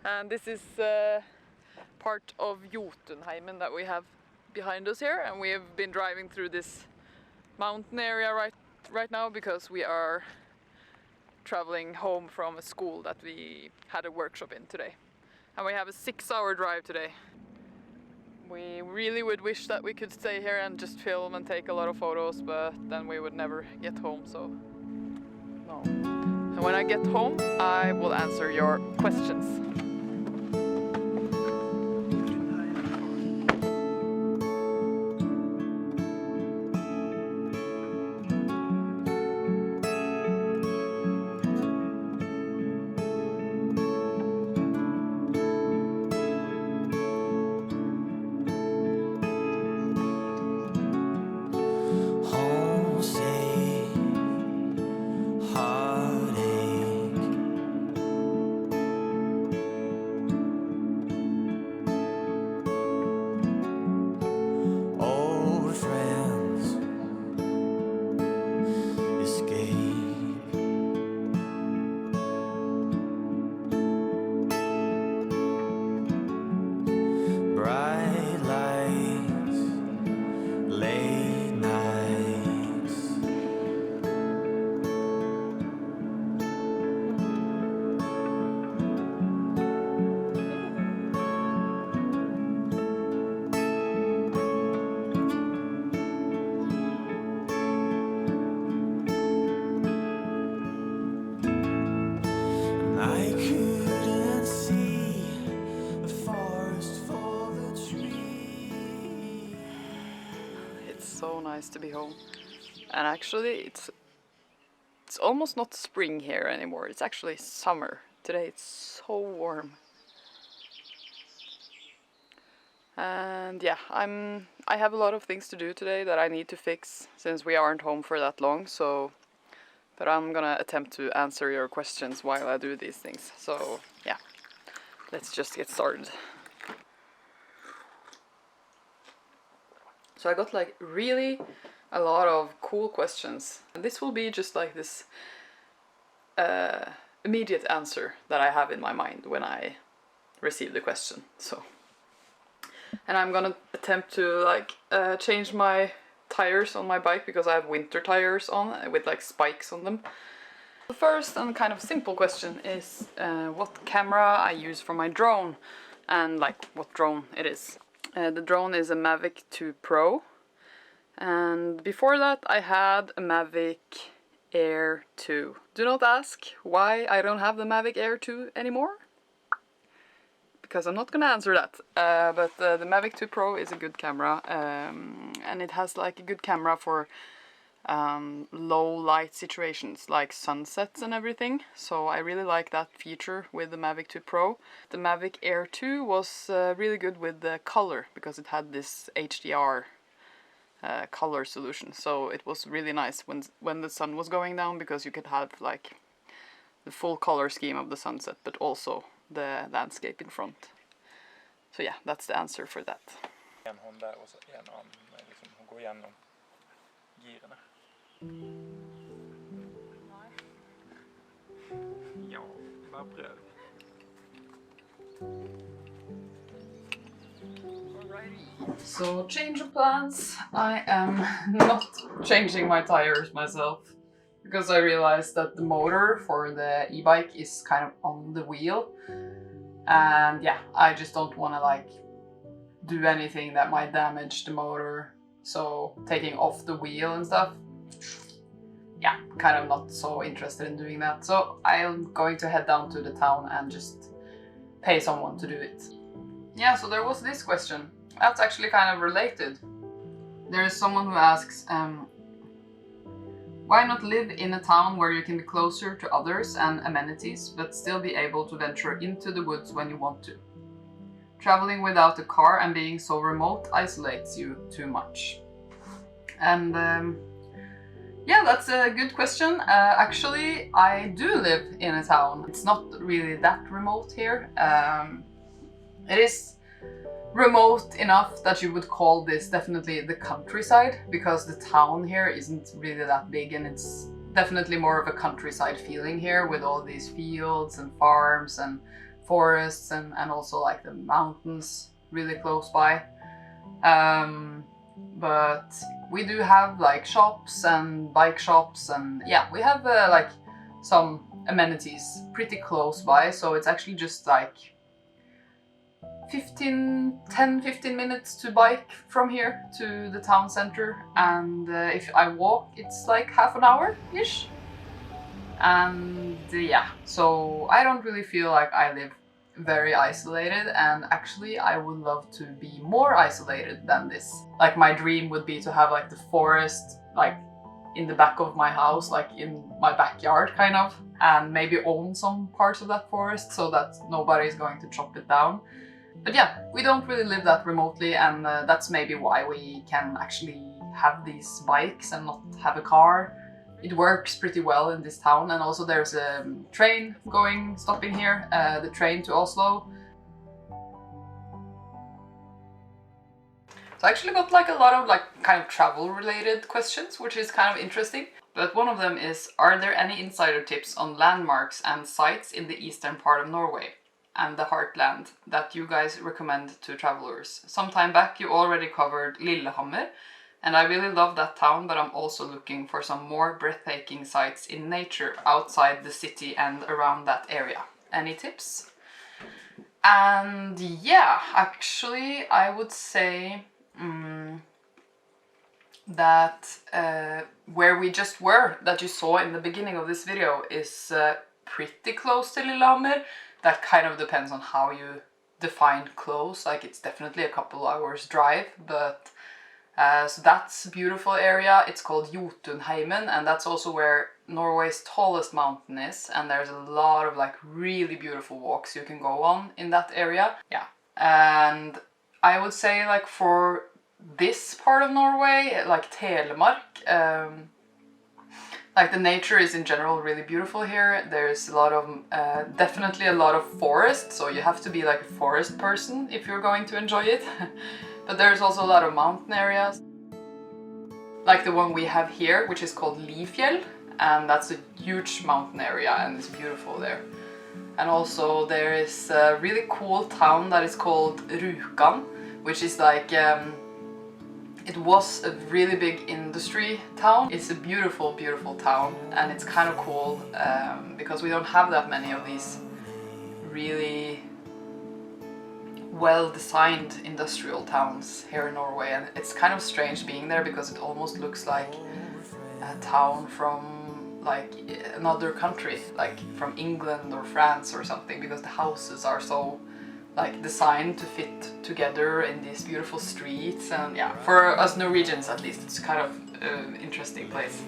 And this is part of Jotunheimen that we have behind us here, and we have been driving through this mountain area right now because we are traveling home from a school that we had a workshop in today. And we have a 6-hour drive today. We really would wish that we could stay here and just film and take a lot of photos, but then we would never get home, so no. And when I get home, I will answer your questions. So nice to be home. And actually it's almost not spring here anymore, it's actually summer. Today it's so warm. And yeah, I have a lot of things to do today that I need to fix since we aren't home for that long, but I'm gonna attempt to answer your questions while I do these things. So yeah, let's just get started. So I got like really a lot of cool questions. And this will be just like this immediate answer that I have in my mind when I receive the question. So, and I'm gonna attempt to like change my tires on my bike because I have winter tires on with like spikes on them. The first and kind of simple question is what camera I use for my drone and like what drone it is. The drone is a Mavic 2 Pro, and before that I had a Mavic Air 2. Do not ask why I don't have the Mavic Air 2 anymore, because I'm not gonna answer that. But the Mavic 2 Pro is a good camera, and it has like a good camera for low light situations like sunsets and everything, so I really like that feature with the Mavic 2 Pro. The Mavic Air 2 was really good with the color because it had this HDR color solution, so it was really nice when the sun was going down because you could have like the full color scheme of the sunset but also the landscape in front. So yeah, that's the answer for that. Ja, bara pröv. So change of plans. I am not changing my tires myself because I realized that the motor for the e-bike is kind of on the wheel, and yeah, I just don't want to like do anything that might damage the motor, so taking off the wheel and stuff, yeah, kind of not so interested in doing that. So I'm going to head down to the town and just pay someone to do it. Yeah, so there was this question. That's actually kind of related. There is someone who asks, why not live in a town where you can be closer to others and amenities, but still be able to venture into the woods when you want to? Traveling without a car and being so remote isolates you too much. And yeah, that's a good question. Actually, I do live in a town. It's not really that remote here. It is remote enough that you would call this definitely the countryside, because the town here isn't really that big, and it's definitely more of a countryside feeling here with all these fields and farms and forests and also like the mountains really close by. But we do have like shops and bike shops, and yeah, we have like some amenities pretty close by, so it's actually just like 10-15 minutes to bike from here to the town center, and if I walk it's like half an hour-ish. And yeah, so I don't really feel like I live very isolated, and actually I would love to be more isolated than this. Like my dream would be to have like the forest like in the back of my house, like in my backyard kind of, and maybe own some parts of that forest so that nobody is going to chop it down. But yeah, we don't really live that remotely, and that's maybe why we can actually have these bikes and not have a car. It works pretty well in this town, and also there's a train stopping here, the train to Oslo. So I actually got like a lot of like kind of travel related questions, which is kind of interesting. But one of them is, are there any insider tips on landmarks and sites in the eastern part of Norway and the heartland that you guys recommend to travelers? Some time back you already covered Lillehammer, and I really love that town, but I'm also looking for some more breathtaking sites in nature outside the city and around that area. Any tips? And yeah, actually I would say that where we just were, that you saw in the beginning of this video, is pretty close to Lillehammer. That kind of depends on how you define close, like it's definitely a couple hours drive, but so that's a beautiful area. It's called Jotunheimen, and that's also where Norway's tallest mountain is, and there's a lot of like really beautiful walks you can go on in that area. Yeah, and I would say like for this part of Norway, like Telemark, like the nature is in general really beautiful here. There's a lot of, definitely a lot of forest, so you have to be like a forest person if you're going to enjoy it. But there's also a lot of mountain areas, like the one we have here, which is called Lifjell, and that's a huge mountain area and it's beautiful there. And also there is a really cool town that is called Rjukan, which is like, it was a really big industry town. It's a beautiful, beautiful town, and it's kind of cool because we don't have that many of these really well-designed industrial towns here in Norway, and it's kind of strange being there because it almost looks like a town from like another country, like from England or France or something, because the houses are so like designed to fit together in these beautiful streets. And yeah, for us Norwegians at least, it's kind of an interesting place.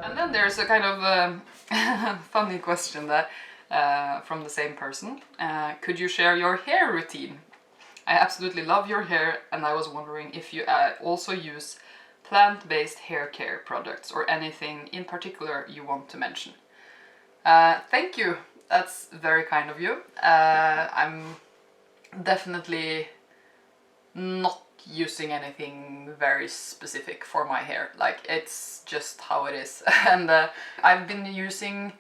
And then there's a kind of funny question that from the same person. Could you share your hair routine? I absolutely love your hair, and I was wondering if you also use plant-based hair care products or anything in particular you want to mention. Thank you, that's very kind of you. I'm definitely not using anything very specific for my hair, like it's just how it is. And I've been using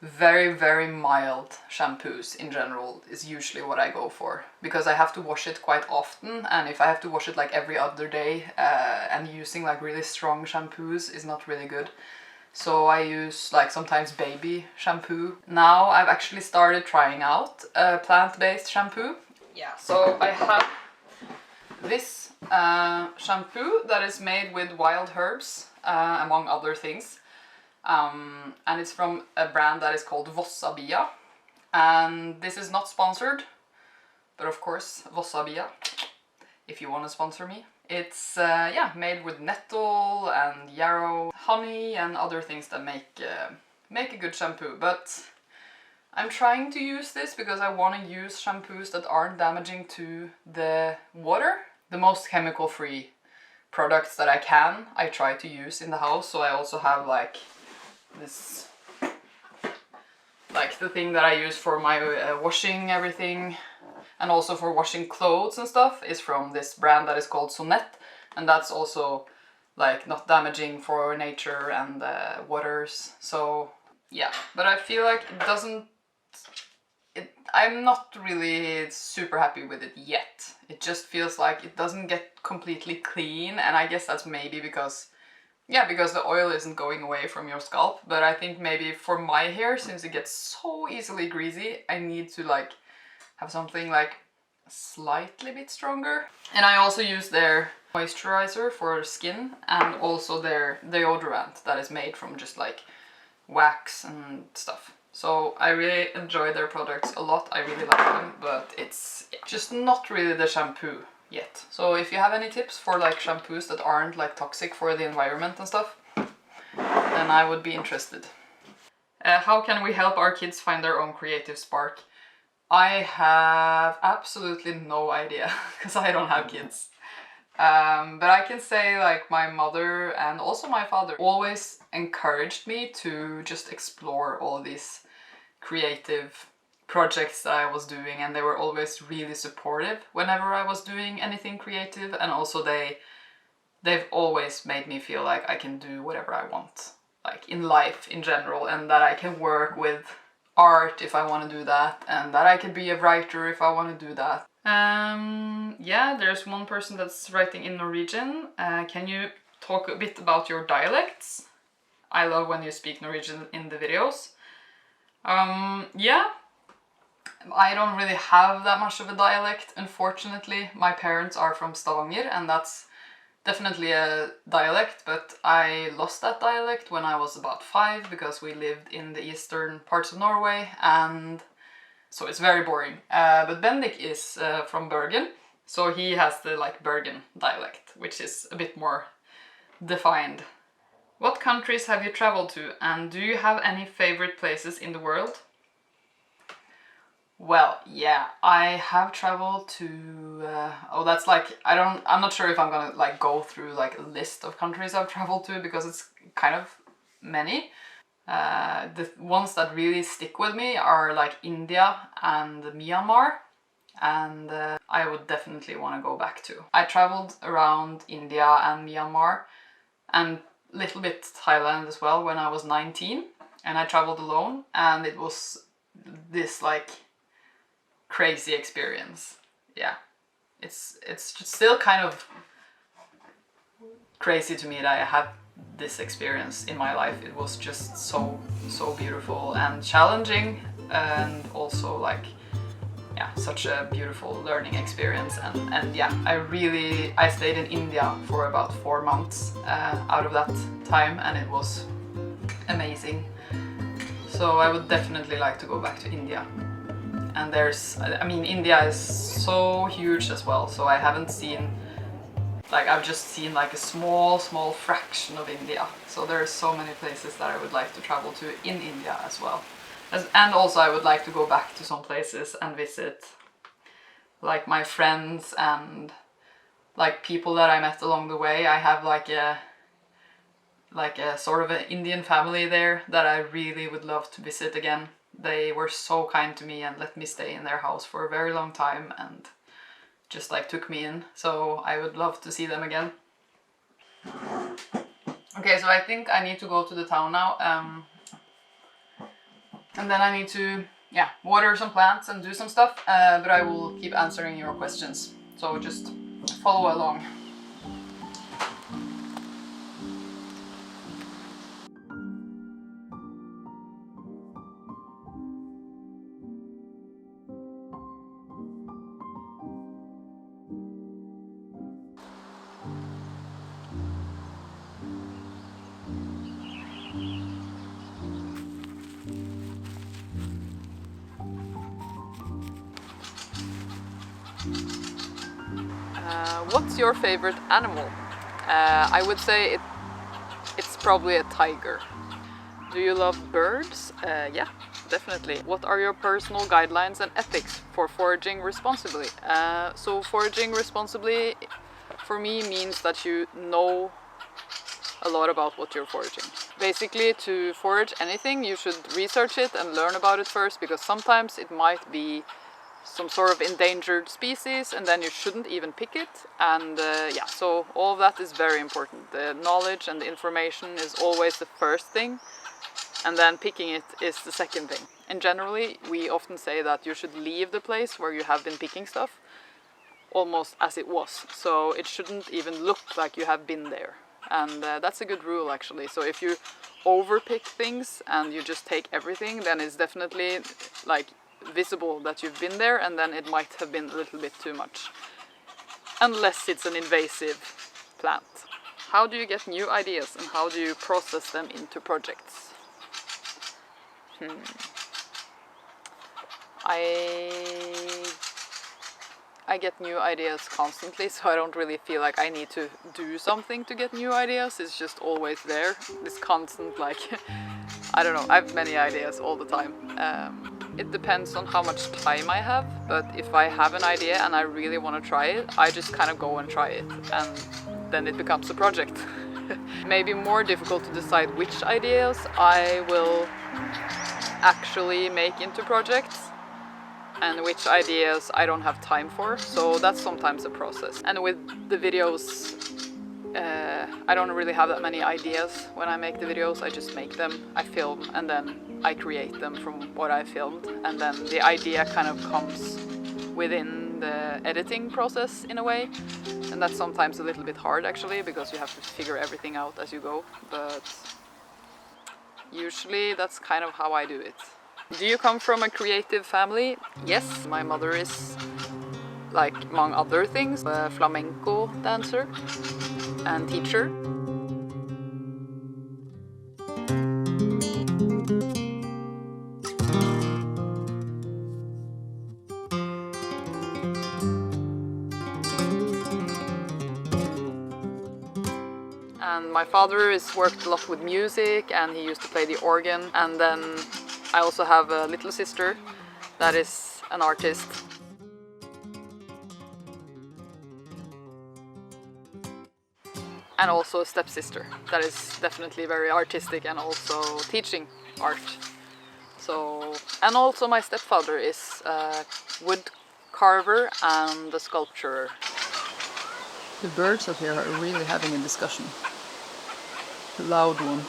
very, very mild shampoos in general is usually what I go for, because I have to wash it quite often, and if I have to wash it like every other day and using like really strong shampoos is not really good. So I use like sometimes baby shampoo. Now I've actually started trying out plant-based shampoo. Yeah, so I have this shampoo that is made with wild herbs, among other things. And it's from a brand that is called Vossabia. And this is not sponsored, but of course, Vossabia, if you want to sponsor me, It's yeah, made with nettle and yarrow, honey and other things that make a good shampoo. But I'm trying to use this because I want to use shampoos that aren't damaging to the water. The most chemical-free products that I can, I try to use in the house. So I also have like this, like the thing that I use for my washing everything, and also for washing clothes and stuff, is from this brand that is called Sonnet, and that's also like not damaging for nature and waters. So yeah, but I feel like it doesn't. I'm not really super happy with it yet. It just feels like it doesn't get completely clean, and I guess that's maybe because, yeah, because the oil isn't going away from your scalp. But I think maybe for my hair, since it gets so easily greasy, I need to like have something like slightly bit stronger. And I also use their moisturizer for skin, and also their deodorant that is made from just like wax and stuff. So I really enjoy their products a lot. I really like them, but it's just not really the shampoo yet. So if you have any tips for like shampoos that aren't like toxic for the environment and stuff, then I would be interested. How can we help our kids find their own creative spark? I have absolutely no idea because I don't have kids. But I can say like my mother and also my father always encouraged me to just explore all these creative projects that I was doing, and they were always really supportive whenever I was doing anything creative, and also they've always made me feel like I can do whatever I want, like in life in general, and that I can work with art if I want to do that, and that I can be a writer if I want to do that. Yeah, there's one person that's writing in Norwegian. Can you talk a bit about your dialects? I love when you speak Norwegian in the videos. Yeah, I don't really have that much of a dialect, unfortunately. My parents are from Stavanger, and that's definitely a dialect, but I lost that dialect when I was about 5 because we lived in the eastern parts of Norway, and so it's very boring. But Bendik is from Bergen, so he has the like Bergen dialect, which is a bit more defined. What countries have you traveled to, and do you have any favorite places in the world? Well, yeah, I have traveled to, that's like, I'm not sure if I'm gonna like go through like a list of countries I've traveled to, because it's kind of many. The ones that really stick with me are like India and Myanmar, and I would definitely want to go back to. I traveled around India and Myanmar, and little bit Thailand as well when I was 19, and I traveled alone, and it was this like crazy experience. Yeah, it's just still kind of crazy to me that I had this experience in my life. It was just so beautiful and challenging, and also like, yeah, such a beautiful learning experience. And yeah, I stayed in India for about 4 months out of that time, and it was amazing. So I would definitely like to go back to India. And India is so huge as well, so I haven't seen, like, I've just seen like a small fraction of India. So there's so many places that I would like to travel to in India as well. And also I would like to go back to some places and visit like my friends and like people that I met along the way. I have like a sort of an Indian family there that I really would love to visit again. They were so kind to me and let me stay in their house for a very long time and just like took me in. So I would love to see them again. Okay, so I think I need to go to the town now. And then I need to, yeah, water some plants and do some stuff, but I will keep answering your questions. So just follow along. What's your favorite animal? I would say it's probably a tiger. Do you love birds? Yeah, definitely. What are your personal guidelines and ethics for foraging responsibly? So foraging responsibly for me means that you know a lot about what you're foraging. Basically, to forage anything, you should research it and learn about it first, because sometimes it might be some sort of endangered species and then you shouldn't even pick it. And yeah, so all of that is very important. The knowledge and the information is always the first thing, and then picking it is the second thing. And generally, we often say that you should leave the place where you have been picking stuff almost as it was. So it shouldn't even look like you have been there. And that's a good rule, actually. So if you overpick things and you just take everything, then it's definitely like visible that you've been there, and then it might have been a little bit too much. Unless it's an invasive plant. How do you get new ideas and how do you process them into projects? I get new ideas constantly, so I don't really feel like I need to do something to get new ideas. It's just always there. This constant, like, I don't know, I have many ideas all the time. It depends on how much time I have, but if I have an idea and I really want to try it, I just kind of go and try it, and then it becomes a project. Maybe more difficult to decide which ideas I will actually make into projects and which ideas I don't have time for, so that's sometimes a process. And with the videos, I don't really have that many ideas when I make the videos. I just make them, I film, and then I create them from what I filmed, and then the idea kind of comes within the editing process in a way. And that's sometimes a little bit hard, actually, because you have to figure everything out as you go, but usually that's kind of how I do it. Do you come from a creative family? Yes, my mother is, like, among other things, a flamenco dancer and teacher. And my father has worked a lot with music, and he used to play the organ. And then I also have a little sister that is an artist. And also a stepsister that is definitely very artistic and also teaching art. So, and also my stepfather is a wood carver and a sculptor. The birds up here are really having a discussion. A loud one.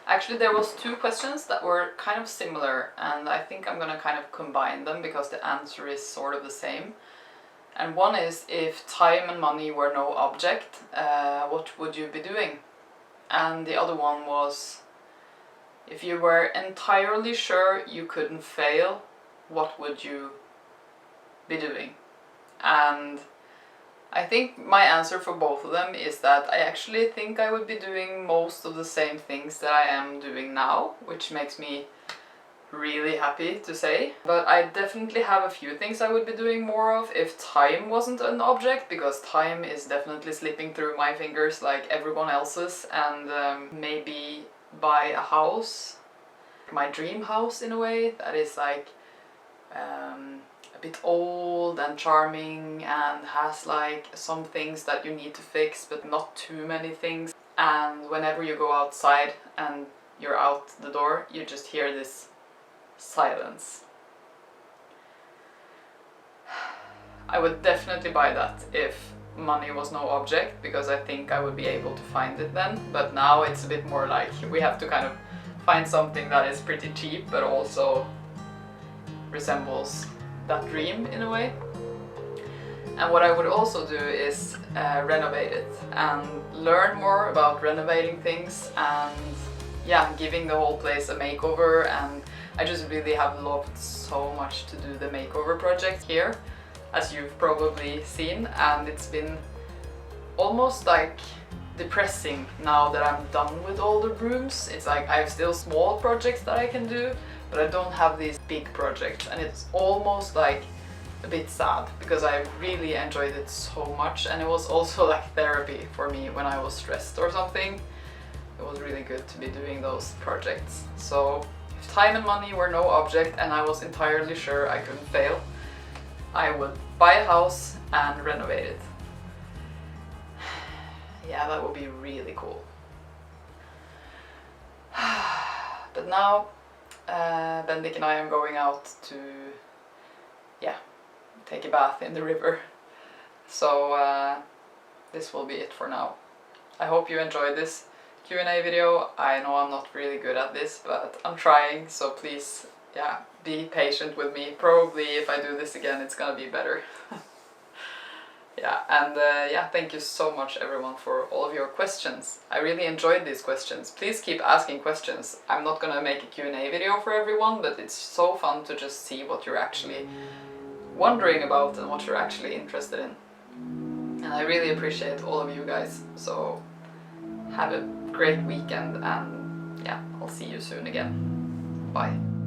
Actually, there was two questions that were kind of similar, and I think I'm gonna kind of combine them because the answer is sort of the same. And one is, if time and money were no object, what would you be doing? And the other one was, if you were entirely sure you couldn't fail, what would you be doing? And I think my answer for both of them is that I actually think I would be doing most of the same things that I am doing now, which makes me really happy to say. But I definitely have a few things I would be doing more of if time wasn't an object, because time is definitely slipping through my fingers like everyone else's, and maybe buy a house, my dream house in a way, that is like a bit old and charming and has like some things that you need to fix but not too many things, and whenever you go outside and you're out the door you just hear this silence. I would definitely buy that if money was no object, because I think I would be able to find it then, but now it's a bit more like we have to kind of find something that is pretty cheap but also resembles that dream in a way. And what I would also do is renovate it and learn more about renovating things, and yeah, giving the whole place a makeover. And I just really have loved so much to do the makeover project here, as you've probably seen, and it's been almost like depressing now that I'm done with all the rooms. It's like I have still small projects that I can do, but I don't have these big projects, and it's almost like a bit sad because I really enjoyed it so much, and it was also like therapy for me when I was stressed or something. It was really good to be doing those projects. So if time and money were no object and I was entirely sure I couldn't fail, I would buy a house and renovate it. Yeah, that would be really cool. But now Bendik and I am going out to, yeah, take a bath in the river. So this will be it for now. I hope you enjoyed this Q&A video. I know I'm not really good at this, but I'm trying, so please, yeah, be patient with me. Probably if I do this again, it's gonna be better. Yeah, and yeah, thank you so much everyone for all of your questions. I really enjoyed these questions. Please keep asking questions. I'm not gonna make a Q&A video for everyone, but it's so fun to just see what you're actually wondering about and what you're actually interested in. And I really appreciate all of you guys. So have a great weekend, and yeah, I'll see you soon again. Bye.